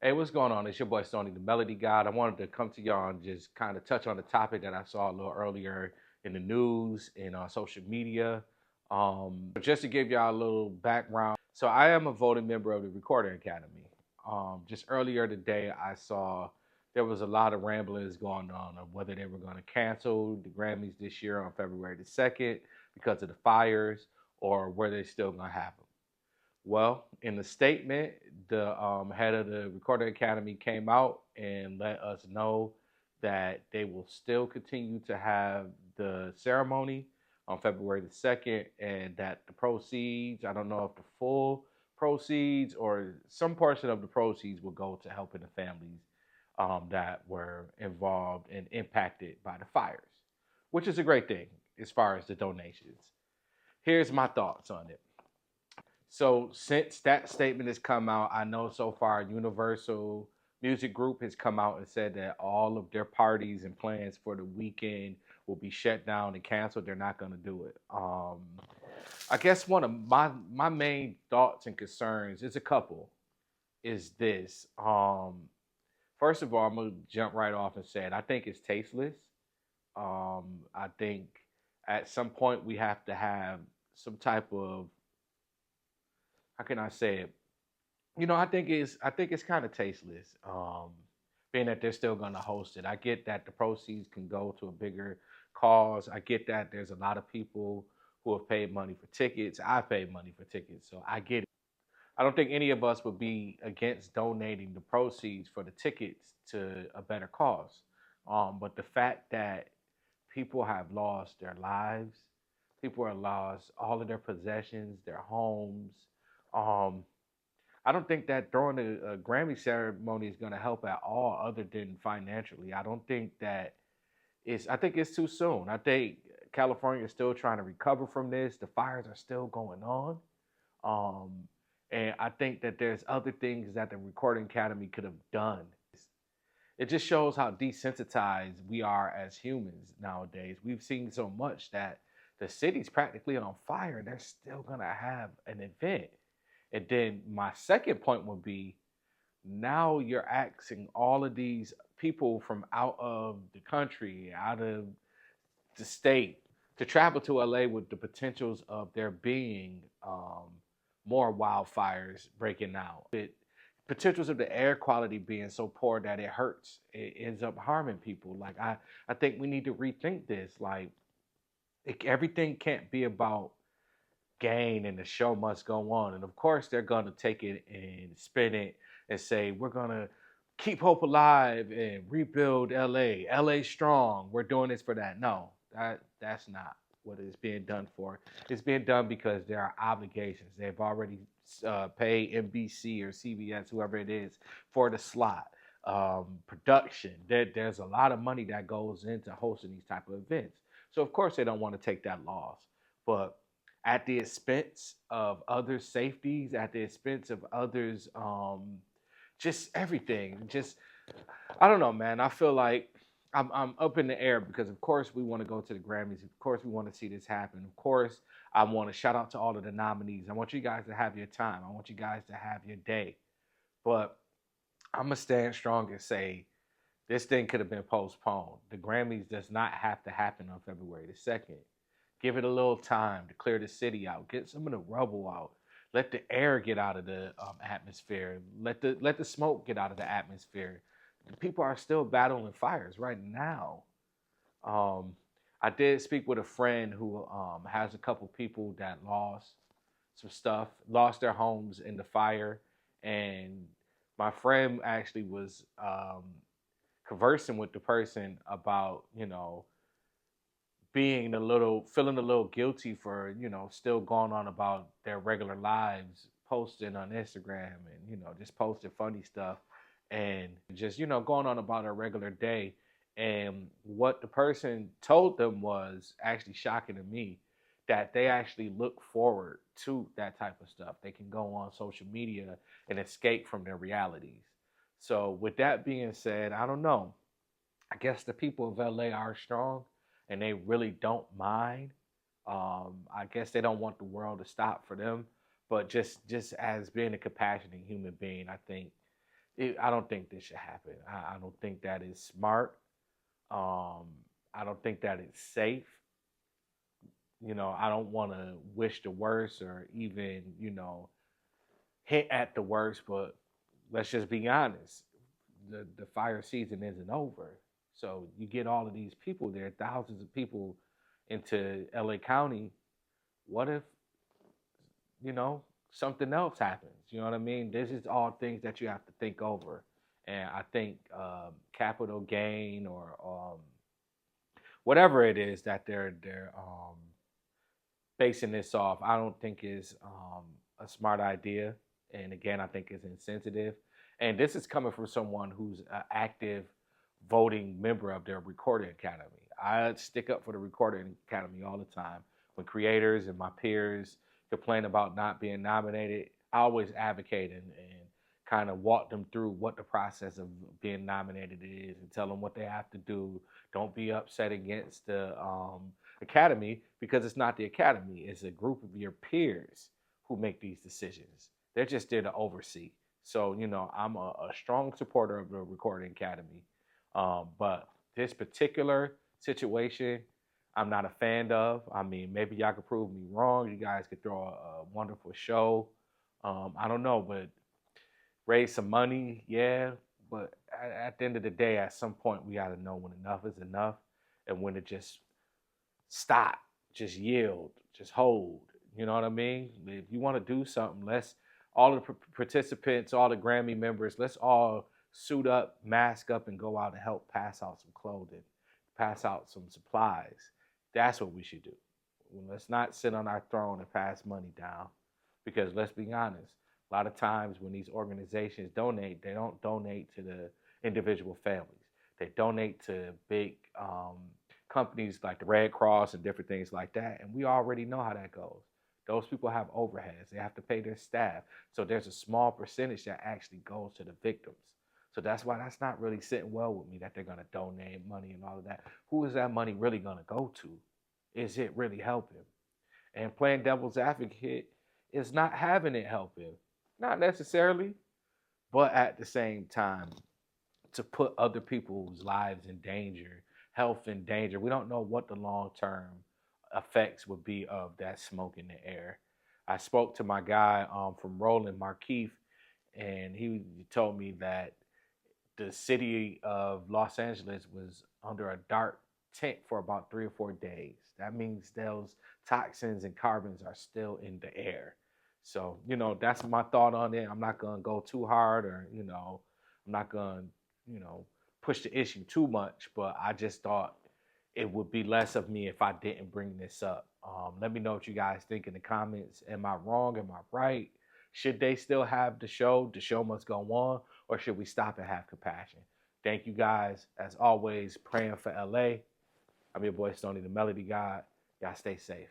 Hey, what's going on? It's your boy Stoney, the Melody God. I wanted to come to y'all and just kind of touch on the topic that I saw a little earlier in the news and on social media. Just to give y'all a little background, so I am a voting member of the Recording Academy. Just earlier today, I saw there was a lot of ramblings going on whether they were going to cancel the Grammys this year on February the 2nd because of the fires, or were they still going to have them. Well, in the statement, the head of the Recording Academy came out and let us know that they will still continue to have the ceremony on February the 2nd, and that the proceeds, I don't know if the full proceeds or some portion of the proceeds will go to helping the families that were involved and impacted by the fires, which is a great thing as far as the donations. Here's my thoughts on it. So since that statement has come out, I know so far Universal Music Group has come out and said that all of their parties and plans for the weekend will be shut down and canceled. They're not going to do it. I guess one of my main thoughts and concerns is a couple. Is this first of all, I'm gonna jump right off and say it. I think it's tasteless. I think at some point we have to have some type of, how can I say it? I think it's kind of tasteless. Being that they're still going to host it, I get that the proceeds can go to a bigger cause. I get that there's a lot of people who have paid money for tickets. I paid money for tickets, so I get it. I don't think any of us would be against donating the proceeds for the tickets to a better cause. But the fact that people have lost their lives, people have lost all of their possessions, their homes. Um, I don't think that throwing a Grammy ceremony is going to help at all, other than financially. I don't think that it's. I think it's too soon. I think California is still trying to recover from this. The fires are still going on, um, and I think that there's other things that the Recording Academy could have done. It just shows how desensitized we are as humans nowadays. We've seen so much that the city's practically on fire, and they're still gonna have an event. And then my second point would be, now you're asking all of these people from out of the country, out of the state, to travel to LA with the potentials of there being more wildfires breaking out. It potentials of the air quality being so poor that it hurts. It ends up harming people. Like I think we need to rethink this. Like everything can't be about gain and the show must go on. And of course, they're going to take it and spin it and say, we're going to keep hope alive and rebuild LA. LA strong. We're doing this for that. No, that's not what it's being done for. It's being done because there are obligations. They've already paid NBC or CBS, whoever it is, for the slot. Production. There's a lot of money that goes into hosting these type of events. So of course they don't want to take that loss. But at the expense of others' safeties, at the expense of others, just everything. Just I don't know, man. I feel like I'm up in the air because, of course, we want to go to the Grammys. Of course, we want to see this happen. Of course, I want to shout out to all of the nominees. I want you guys to have your time. I want you guys to have your day. But I'm gonna stand strong and say this thing could have been postponed. The Grammys does not have to happen on February the 2nd. Give it a little time to clear the city out. Get some of the rubble out. Let the air get out of the atmosphere. Let the smoke get out of the atmosphere. The people are still battling fires right now. Um, I did speak with a friend who has a couple people that lost some stuff, lost their homes in the fire, and my friend actually was conversing with the person about, being feeling a little guilty for, still going on about their regular lives, posting on Instagram and, just posting funny stuff and just, going on about a regular day. And what the person told them was actually shocking to me, that they actually look forward to that type of stuff. They can go on social media and escape from their realities. So with that being said, I don't know. I guess the people of LA are strong and they really don't mind. I guess they don't want the world to stop for them, but just as being a compassionate human being, I think I don't think this should happen. I don't think that is smart. Um, I don't think that it's safe. I don't want to wish the worst or even, hint at the worst, but let's just be honest. The fire season isn't over. So you get all of these people there, thousands of people into LA County. What if, you know, something else happens? You know what I mean? This is all things that you have to think over. And I think capital gain or whatever it is that they're basing this off, I don't think is a smart idea. And again, I think it's insensitive. And this is coming from someone who's an active voting member of their recording academy. I stick up for the recording academy all the time. When creators and my peers complain about not being nominated, I always advocate and kind of walk them through what the process of being nominated is and tell them what they have to do. Don't be upset against the academy because it's not the academy. It's a group of your peers who make these decisions. They're just there to oversee. So, I'm a strong supporter of the Recording Academy. But this particular situation, I'm not a fan of. I mean, maybe y'all could prove me wrong. You guys could throw a wonderful show. I don't know, but raise some money, yeah. But at the end of the day, at some point, we got to know when enough is enough and when to just stop, just yield, just hold. You know what I mean? If you want to do something, let's all the participants, all the Grammy members, let's all suit up, mask up, and go out and help pass out some clothing, pass out some supplies. That's what we should do. Let's not sit on our throne and pass money down. Because let's be honest, a lot of times when these organizations donate, they don't donate to the individual families. They donate to big companies like the Red Cross and different things like that. And we already know how that goes. Those people have overheads. They have to pay their staff. So there's a small percentage that actually goes to the victims. So that's why that's not really sitting well with me that they're going to donate money and all of that. Who is that money really going to go to? Is it really helping? And playing devil's advocate is not having it help him. Not necessarily, but at the same time, to put other people's lives in danger, health in danger. We don't know what the long term effects would be of that smoke in the air. I spoke to my guy from Roland Markeith, and he told me that the city of Los Angeles was under a dark tent for about 3 or 4 days. That means those toxins and carbons are still in the air. So, that's my thought on it. I'm not going to go too hard or, I'm not going to, push the issue too much, but I just thought it would be less of me if I didn't bring this up. Let me know what you guys think in the comments. Am I wrong? Am I right? Should they still have the show? The show must go on, or should we stop and have compassion? Thank you guys. As always, praying for LA. I'm your boy Stoney, the Melody God. Y'all stay safe.